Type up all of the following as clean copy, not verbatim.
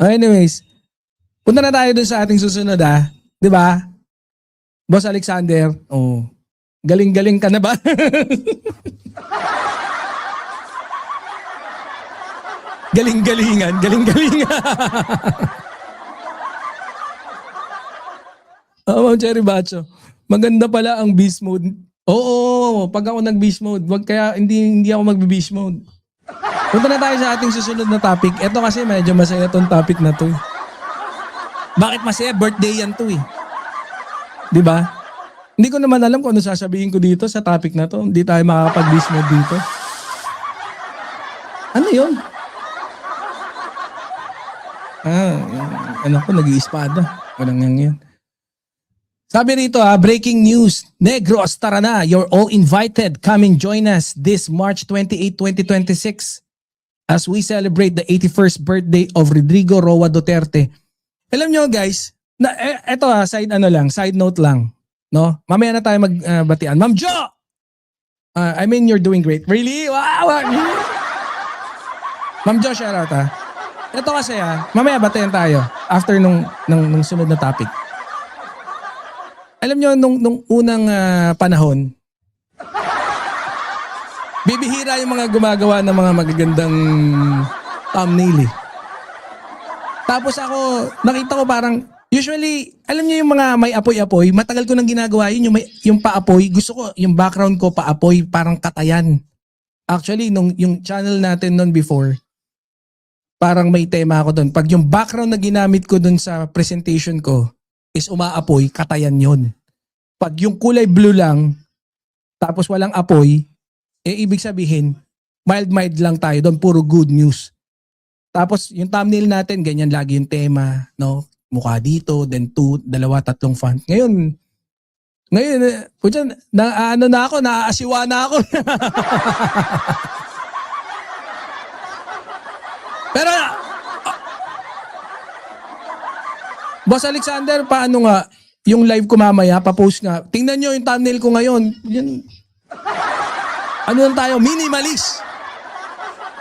Anyways, punta na tayo dun sa ating susunod Di ba? Boss Alexander, galing-galing ka na ba? Galing-galingan. Ma'am Cherry Bacho. Maganda pala ang beast mode. Oo, pag ako nag-beast mode, hindi ako mag-beast mode. Punta na tayo sa ating susunod na topic. Ito kasi medyo masaya tong topic na to. Bakit masaya? Birthday yan to eh. Di ba? Hindi ko naman alam kung ano sasabihin ko dito sa topic na to. Hindi tayo makakapag-beast mode dito. Ano yun? Ano ko, nag-iispada. Walang yan. Sabi rito breaking news. Negros, tara na. You're all invited. Come and join us this March 28, 2026 as we celebrate the 81st birthday of Rodrigo Roa Duterte. Alam nyo guys, eto side note lang. No? Mamaya na tayo magbatian. Ma'am Jo! I mean, you're doing great. Really? Wow! Ma'am Jo, shout out Ito kasi mamaya batayan tayo after nung sunod na topic. Alam nyo, nung unang panahon, bibihira yung mga gumagawa ng mga magagandang thumbnail eh. Tapos ako, nakita ko parang, usually, alam niyo yung mga may apoy-apoy, matagal ko nang ginagawa yun, yung paapoy, gusto ko, yung background ko paapoy, parang katayan. Actually, yung channel natin noon before, parang may tema ako doon. Pag yung background na ginamit ko doon sa presentation ko is umaapoy, katayan yon. Pag yung kulay blue lang, tapos walang apoy, ibig sabihin, mild lang tayo doon, puro good news. Tapos yung thumbnail natin, ganyan lagi yung tema, no? Mukha dito, then 2, 2, 3 font. Ngayon, naaasiwa na ako. Pero, Boss Alexander, paano nga, yung live ko mamaya, pa-post nga. Tingnan nyo yung thumbnail ko ngayon. Yan, ano lang tayo, minimalist.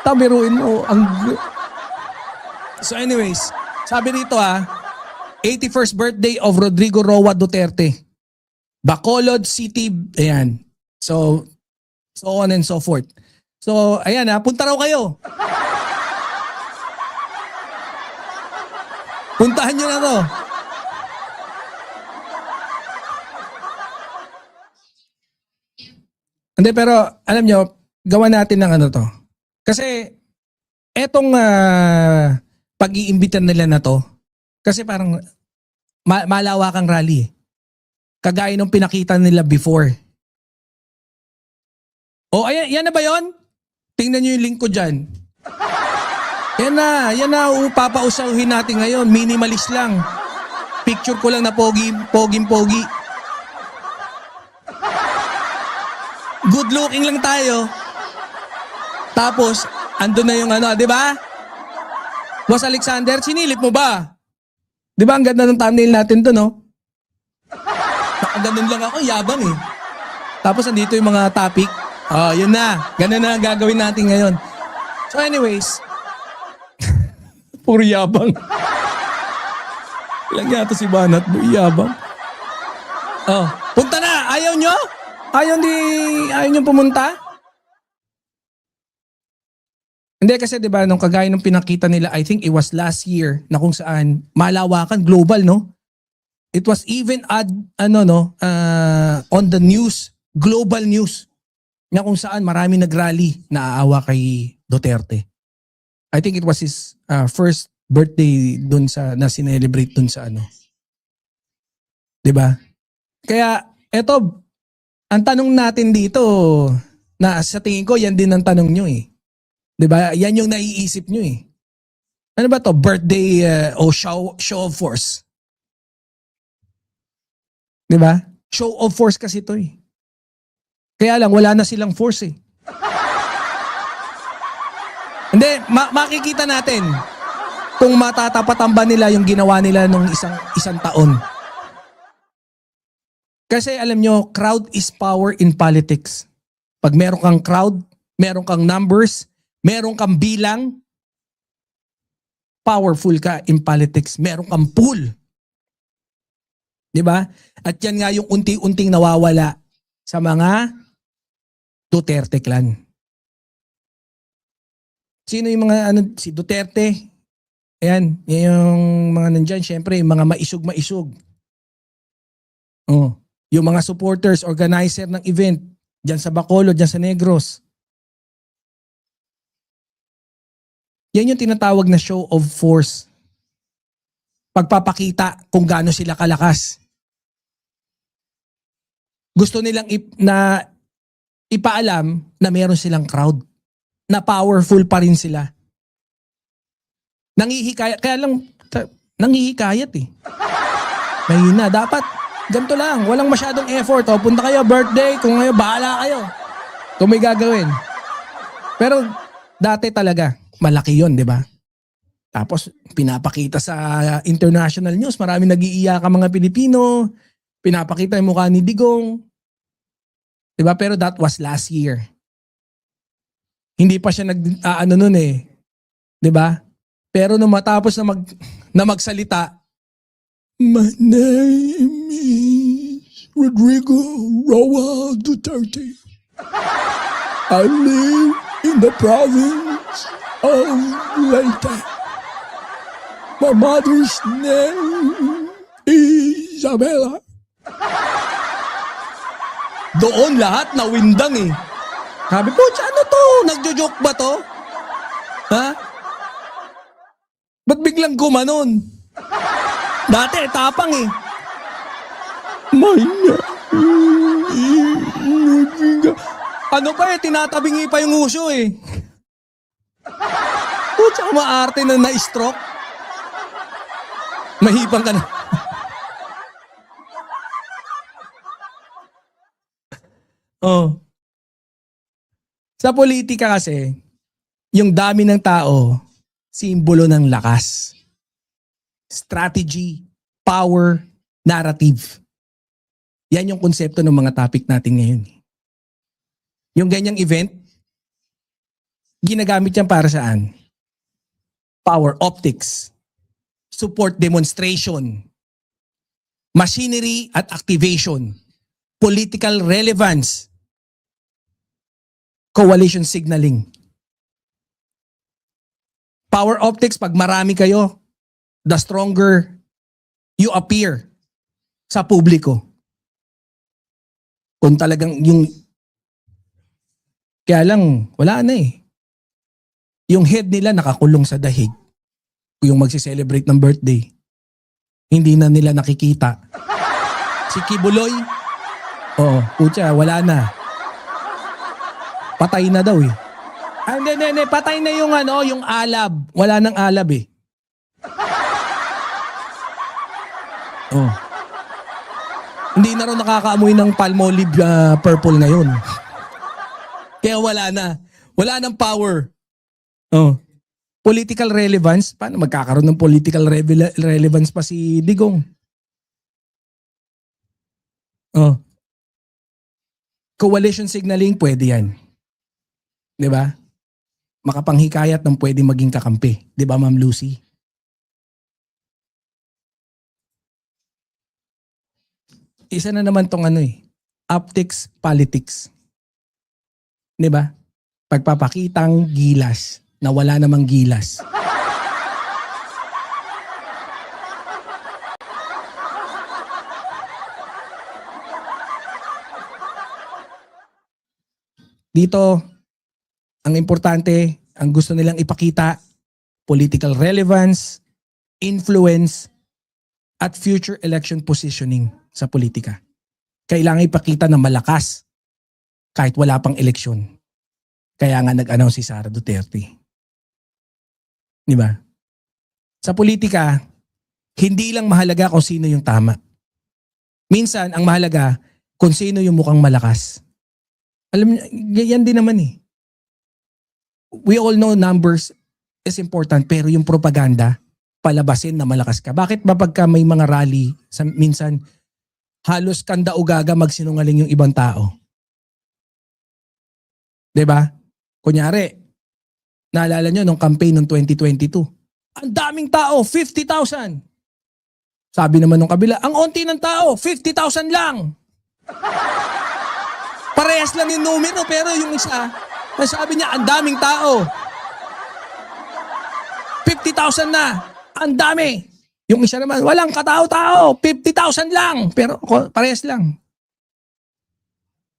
Tabiruin mo, So anyways, sabi rito 81st birthday of Rodrigo Roa Duterte. Bacolod City, ayan. So on and so forth. So ayan punta raw kayo. Puntahan nyo na to. Hindi, pero alam nyo, gawa natin ng ano to. Kasi etong pag-iimbitan nila na to, kasi parang malawakang rally. Kagaya nung pinakita nila before. Ayan, yan na ba yon? Tingnan nyo yung link ko dyan. Yan na, papausahin natin ngayon. Minimalist lang. Picture ko lang na poging-pogi. Good looking lang tayo. Tapos, andun na yung di ba? Boss Alexander, sinilip mo ba? Di ba ang ganda ng thumbnail natin to, no? Nakaganon lang ako, yabang eh. Tapos andito yung mga topic. Yun na. Ganun na ang gagawin natin ngayon. So anyways, puro yabang. Lang yata si Banat, yabang. Punta na! Ayaw nyo? Ayaw nyo pumunta? Hindi kasi 'di ba nung kagaya nung pinakita nila, I think it was last year na kung saan malawakan global, no? It was even on the news, global news, na kung saan marami nagrally na aawa kay Duterte. I think it was his first birthday dun na sinelebrate dun sa 'Di ba? Kaya eto, ang tanong natin dito na sa tingin ko yan din ang tanong nyo eh. Diba? Yan yung naiisip nyo eh. Ano ba to? Birthday o show of force? Diba? Show of force kasi to eh. Kaya lang, wala na silang force eh. Hindi, makikita natin kung matatapatan ba nila yung ginawa nila nung isang taon. Kasi alam nyo, crowd is power in politics. Pag meron kang crowd, meron kang numbers, meron kang bilang, powerful ka in politics, meron kang pool. 'Di ba? At yan nga yung unti-unting nawawala sa mga Duterte clan. Sino yung mga si Duterte? Ayan, yan yung mga nandyan, syempre, mga maisog-maisog. Oh, yung mga supporters, organizer ng event, dyan sa Bacolod, dyan sa Negros. Yan yung tinatawag na show of force. Pagpapakita kung gaano sila kalakas. Gusto nilang ipaalam na meron silang crowd. Na powerful pa rin sila. Nangihikayat, kaya lang nangihikayat eh. Mahina, dapat ganito lang, walang masyadong effort. O, punta kayo, birthday, kung ngayon, bahala kayo. Kung may gagawin. Pero dati talaga, malaki yon, di ba? Tapos pinapakita sa international news, marami nag-iiyak ang mga Pilipino, pinapakita yung mukha ni Digong. Di ba? Pero that was last year. Hindi pa siya nun eh. Di ba? Pero nung matapos na magsalita, "My name is Rodrigo Roa Duterte. I live in the province of Leyte. My mother's name is Isabela." Doon lahat nawindang eh. Sabi po, ano to? Nagjo-joke ba to? Ha? Ba't biglang gumanon? Dati, tapang eh. Ano pa eh, tinatabingi pa yung uso eh. Tsaka maarte na na-stroke. Mahipang ka na. Oh. Sa politika kasi, yung dami ng tao, simbolo ng lakas. Strategy, power, narrative. Yan yung konsepto ng mga topic natin ngayon. Yung ganyang event, ginagamit yan para saan? Power optics, support demonstration, machinery at activation, political relevance, coalition signaling. Power optics, pag marami kayo, the stronger you appear sa publiko. Kung talagang yung... Kaya lang, wala na eh. Yung head nila nakakulong sa dahig. Yung magsi-celebrate ng birthday. Hindi na nila nakikita. Si Kibuloy, putya, wala na. Patay na daw eh. Hindi. Patay na yung yung alab. Wala nang alab eh. Oh. Hindi na raw nakakaamoy ng Palmolive purple ngayon. Kaya wala na. Wala nang power. Oh. Political relevance. Paano magkakaroon ng political relevance pa si Digong? Oh. Coalition signaling, pwede yan. 'Di ba? Makapanghikayat ng pwede maging kakampi. 'Di ba, Ma'am Lucy? Isa na naman tong optics politics. 'Di ba? Pagpapakitang gilas na wala namang gilas. Dito, ang importante, ang gusto nilang ipakita, political relevance, influence, at future election positioning sa politika. Kailangan ipakita na malakas kahit wala pang eleksyon. Kaya nga nag-announce si Sara Duterte. Di ba? Sa politika, hindi lang mahalaga kung sino yung tama. Minsan, ang mahalaga kung sino yung mukhang malakas. Alam niyo, yan din naman eh. We all know numbers is important, pero yung propaganda, palabasin na malakas ka. Bakit ba pagka may mga rally, minsan halos kanda o gaga magsinungaling yung ibang tao? 'Di ba? Kunyari, naalala nyo nung campaign ng 2022, ang daming tao, 50,000. Sabi naman nung kabila, ang onti ng tao, 50,000 lang. Parehas lang yung numero, pero yung isa, sabi niya, ang daming tao. 50,000 na, ang dami. Yung isa naman, walang katao-tao, 50,000 lang. Pero parehas lang.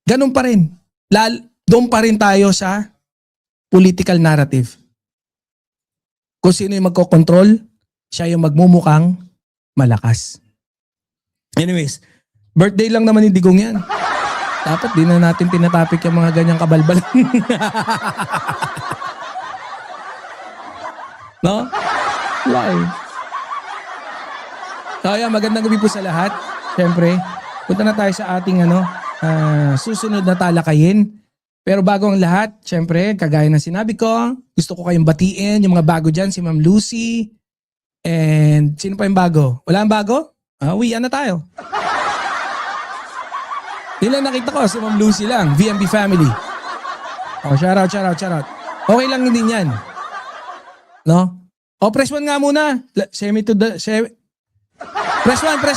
Ganun pa rin. Doon pa rin tayo sa political narrative. Kung sino yung magkocontrol, siya yung magmumukhang malakas. Anyways, birthday lang naman yung digong yan. Dapat di na natin tinatapik yung mga ganyang kabalbal. No? Wala eh. So yeah, magandang gabi po sa lahat. Siyempre, punta na tayo sa ating susunod na talakayin. Pero bago ang lahat, siyempre, kagaya ng sinabi ko, gusto ko kayong batiin, yung mga bago dyan, si Ma'am Lucy. And sino pa yung bago? Wala ang bago? Uwian na tayo. Yun lang nakita ko, si Ma'am Lucy lang, VMB family. Shout out. Okay lang din yan. No? Press 1 nga muna. Press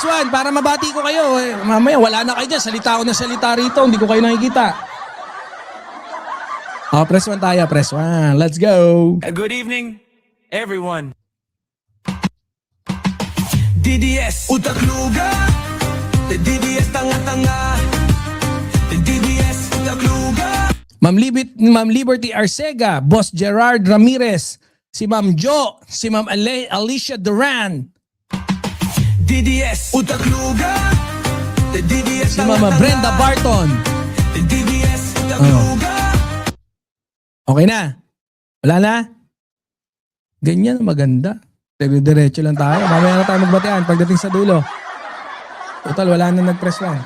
1 para mabati ko kayo. Mamaya wala na kayo dyan. Salita ako ng salita rito. Hindi ko kayo nakikita. Press 1 tayo. Press 1. Let's go. Good evening, everyone. DDS, utak luga. DDS, tanga-tanga. DDS, utak luga. Ma'am Liberty Arcega, Boss Gerard Ramirez, si Ma'am Jo, si Ma'am Alicia Duran, DDS, utak luga. DDS, si Mama Brenda Barton. DDS, utak luga. Okay na? Wala na? Ganyan, maganda. Diretso lang tayo. Mamaya na tayo magbatian pagdating sa dulo. Total, wala na nag-press lang.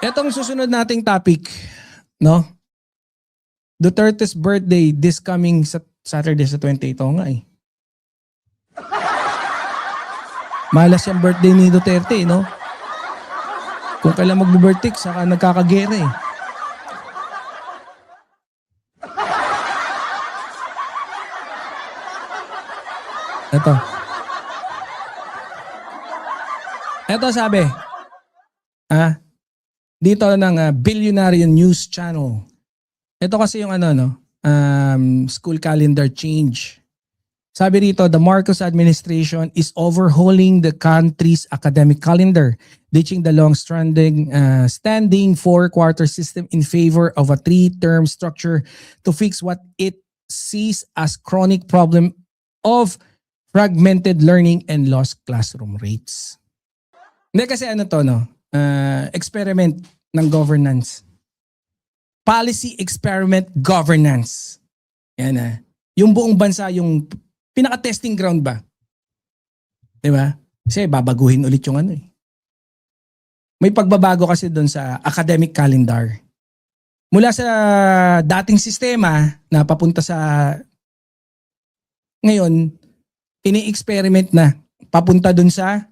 Etong susunod nating topic, no? Duterte's birthday this coming Saturday sa 28. Oo nga eh. Malas yung birthday ni Duterte, no? Kung kailan mag-birthday, saka nagkakagera eh. Ito sabi. Dito ng Billionarian News Channel. Ito kasi yung school calendar change. Sabi rito, the Marcos administration is overhauling the country's academic calendar, ditching the long-standing standing four-quarter system in favor of a three-term structure to fix what it sees as chronic problem of fragmented learning and lost classroom rates. Hindi kasi experiment ng governance. Policy experiment governance. Yan yung buong bansa, yung pinaka-testing ground ba? Diba? Kasi babaguhin ulit yung May pagbabago kasi doon sa academic calendar. Mula sa dating sistema na papunta sa ngayon, ini-experiment na papunta doon sa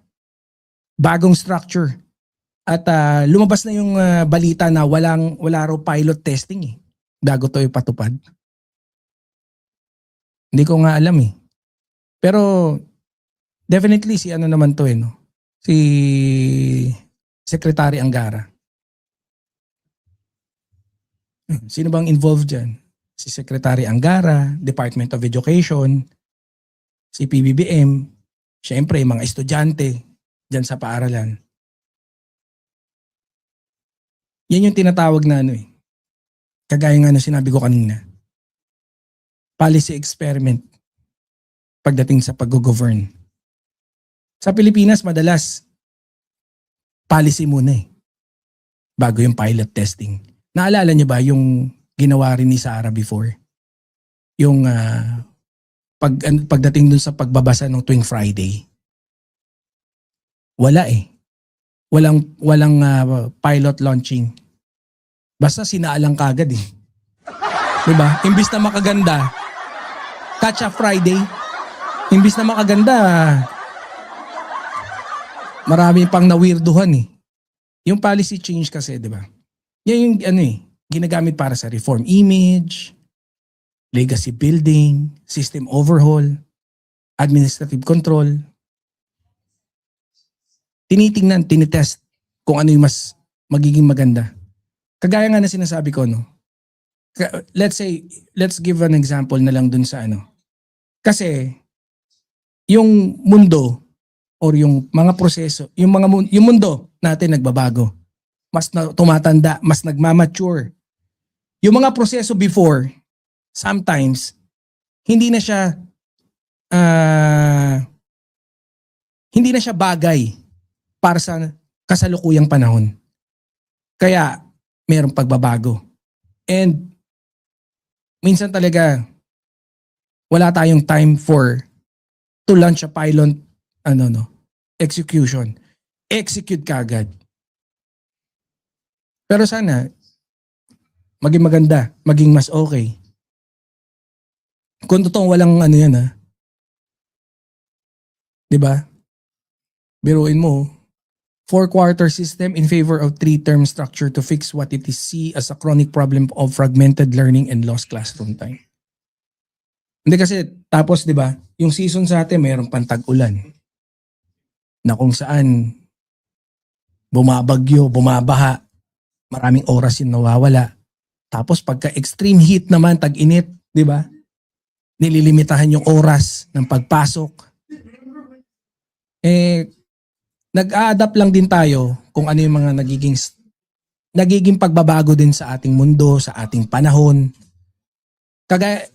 bagong structure. At lumabas na yung balita na wala raw pilot testing bago to ipatupad. Hindi ko nga alam Pero definitely si naman to si Secretary Angara. Sino bang involved dyan? Si Secretary Angara, Department of Education, si PBBM, syempre mga estudyante dyan sa paaralan. Yan yung tinatawag na kagaya nga sinabi ko kanina. Policy experiment pagdating sa pag-govern. Sa Pilipinas, madalas policy muna bago yung pilot testing. Naalala niyo ba yung ginawa rin ni Sara before? Yung pagdating dun sa pagbabasa ng tuwing Friday. Wala Walang pilot launching. Basta sinaalang kagad Diba? Imbis na makaganda, catch up Friday. Imbis na makaganda, marami pang na-weirduhan Yung policy change kasi, diba? Yan yung ginagamit para sa reform image, legacy building, system overhaul, administrative control. Tinitingnan, tinitest kung ano yung mas magiging maganda. Kagaya nga na sinasabi ko, no? Let's say, let's give an example na lang dun sa ano. Kasi, yung mundo or yung mga proseso, yung mundo natin nagbabago. Mas tumatanda, mas nagmamature. Yung mga proseso before, sometimes, hindi na siya bagay para sa kasalukuyang panahon. Kaya, mayroong pagbabago. And, minsan talaga, wala tayong time to launch a pilot, execution. Execute kagad. Pero sana, maging maganda, maging mas okay. Kung totoong walang yan diba? Biruin mo, 4-quarter system in favor of 3-term structure to fix what it is see as a chronic problem of fragmented learning and lost classroom time. Hindi kasi, tapos diba, yung season sa atin mayroong pantag-ulan na kung saan bumabagyo, bumabaha, maraming oras yung nawawala. Tapos pagka extreme heat naman, tag-init, diba? Nililimitahan yung oras ng pagpasok. Nag-a-adapt lang din tayo kung ano yung mga nagiging pagbabago din sa ating mundo, sa ating panahon. Kagaya,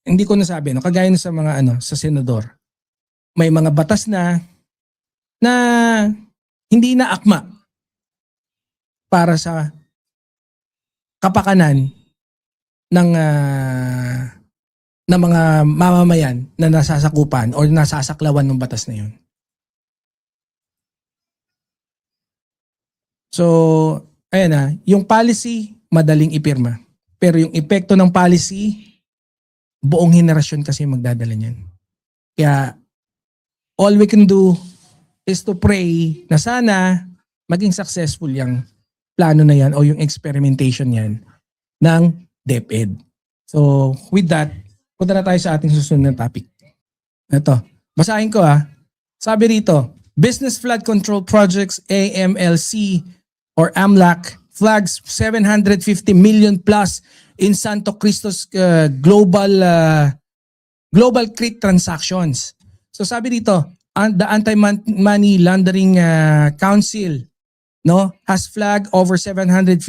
hindi ko nasabi, kagaya sa mga sa senador. May mga batas na hindi na akma para sa kapakanan ng mga mamamayan na nasasakupan o nasasaklawan ng batas na yun. So, ayan yung policy, madaling ipirma. Pero yung epekto ng policy, buong henerasyon kasi magdadala niyan. Kaya, all we can do is to pray na sana maging successful yung plano na yan o yung experimentation yan ng DepEd. So, with that, punta na tayo sa ating susunod na topic. Ito, basahin ko Sabi rito, Business Flood Control Projects AMLC or AMLAC flags 750 million plus in Santo Cristo's global CRIT transactions. So sabi dito, the Anti-Money Laundering Council has flagged over 750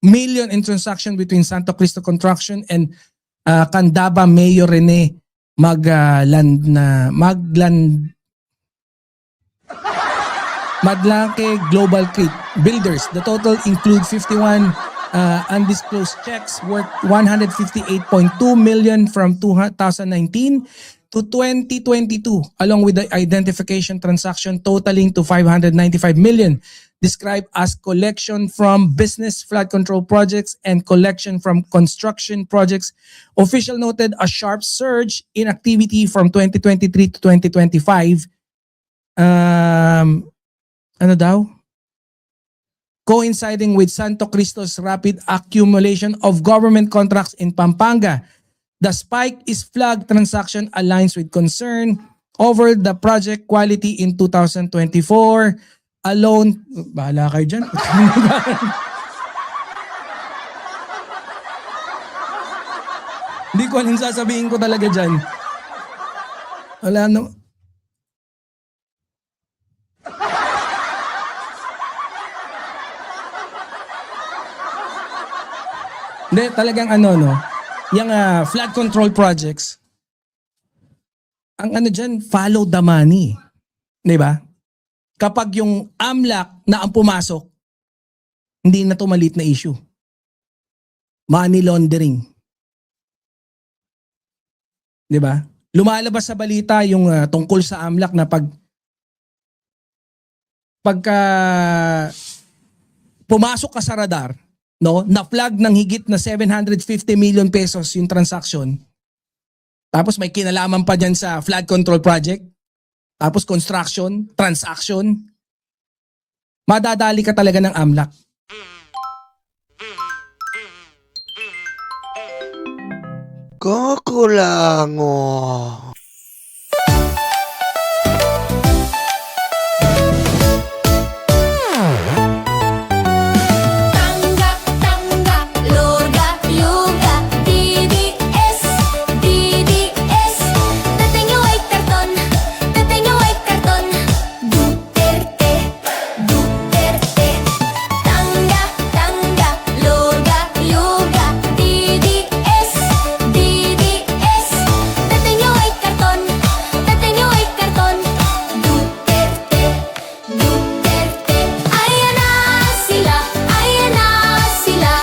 million in transaction between Santo Cristo Construction and Candaba Mayor Rene Madlake Global CRIT Builders. The total include 51 undisclosed checks worth 158.2 million from 2019 to 2022, along with the identification transaction totaling to 595 million, described as collection from business flood control projects and collection from construction projects. Official noted a sharp surge in activity from 2023 to 2025. Coinciding with Santo Cristo's rapid accumulation of government contracts in Pampanga. The spike is flagged transaction aligns with concern over the project quality in 2024 alone. Bahala kayo dyan. Hindi ko anong sasabihin ko talaga dyan. Wala no. Hindi, talagang yung flood control projects, ang dyan, follow the money. Di ba? Kapag yung AMLAC na ang pumasok, hindi na to maliit na issue. Money laundering. Di ba? Lumalabas sa balita yung tungkol sa AMLAC na pagka pumasok ka sa radar, na flag ng higit na 750 million pesos yung transaction. Tapos may kinalaman pa dyan sa flood control project. Tapos construction, transaction. Madadali ka talaga ng AMLAC. Kakulango. Tanggap, tanggap, luga, luga, DDS, DDS. Tatay niyo ay karton, tatay niyo ay karton. Duterte, Duterte. Tanggap, tanggap, luga, luga, DDS, DDS. Tatay niyo ay karton, tatay niyo ay karton. Duterte, Duterte. Ayan na sila, ayan na sila.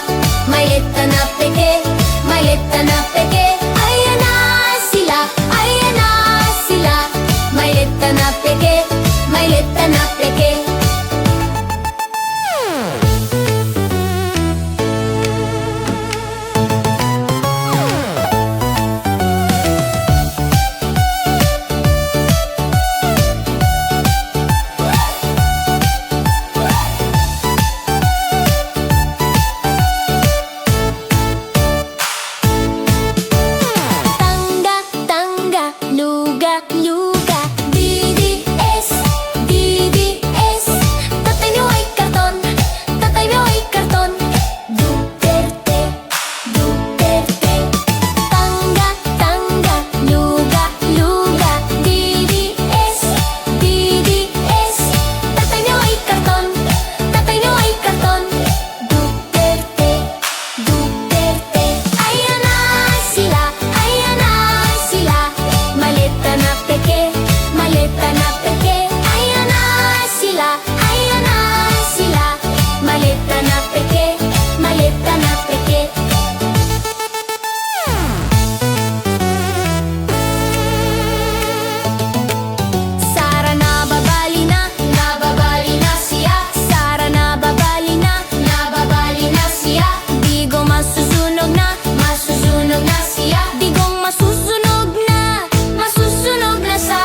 Malita na peke, malita na peke. Ayan na sila, ayan na sila. Malita na peke, malita na peke. Tangga, tangga, luga, luga, DDS, DDS. Tatay niyo ay karton, tatay niyo ay karton. Duterte, Duterte. Tangga, tangga, luga, luga, DDS, DDS. Tatay niyo ay karton, tatay niyo ay karton. Duterte, Duterte. Ayan na sila, ayan na sila. Malita na peke, malita na peke. Ayan na sila, ayan na sila. Malita na peke, malita na peke. Sara nababali na siya. Sara nababali na siya. Digong masusunog na siya. Digong masusunog na sa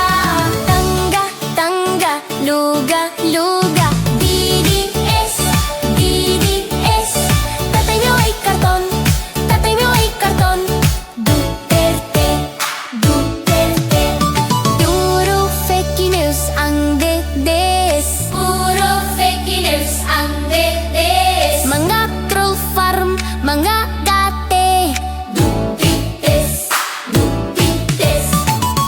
tangga, tangga, luga, luga, DDS, DDS. Tatay niyo ay karton, tatay niyo ay karton. Duterte, Duterte. Puro fake news ang DDS. Puro fake news ang DDS. Mga troll farm, mga kate. Duterte, Duterte.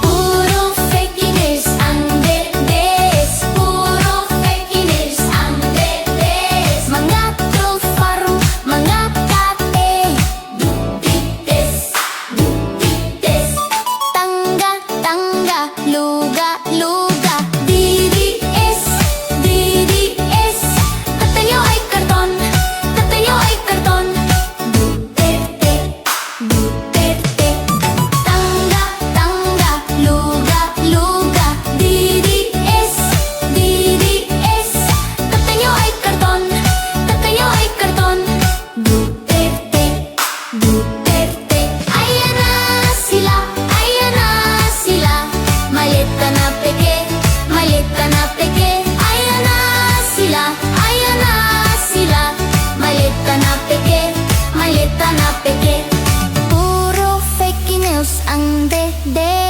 Puro fake news ang DDS. Puro fake news ang DDS. Mga troll farm, mga kate. Duterte, Duterte. Tangga, tangga, luga, luga, DDS, DDS. Tatay niyo ay karton, tatay niyo ay karton. Duterte, Duterte. Tangga, tangga, luga, luga, DDS, DDS. Tatay niyo ay karton, tatay niyo ay karton. Duterte, Duterte. Ayan na sila, ayan na sila. Malita na peke, malita na peke. Ayan na sila, ayan na sila. Malita na peke, malita na peke. Puro fake news ang DDS.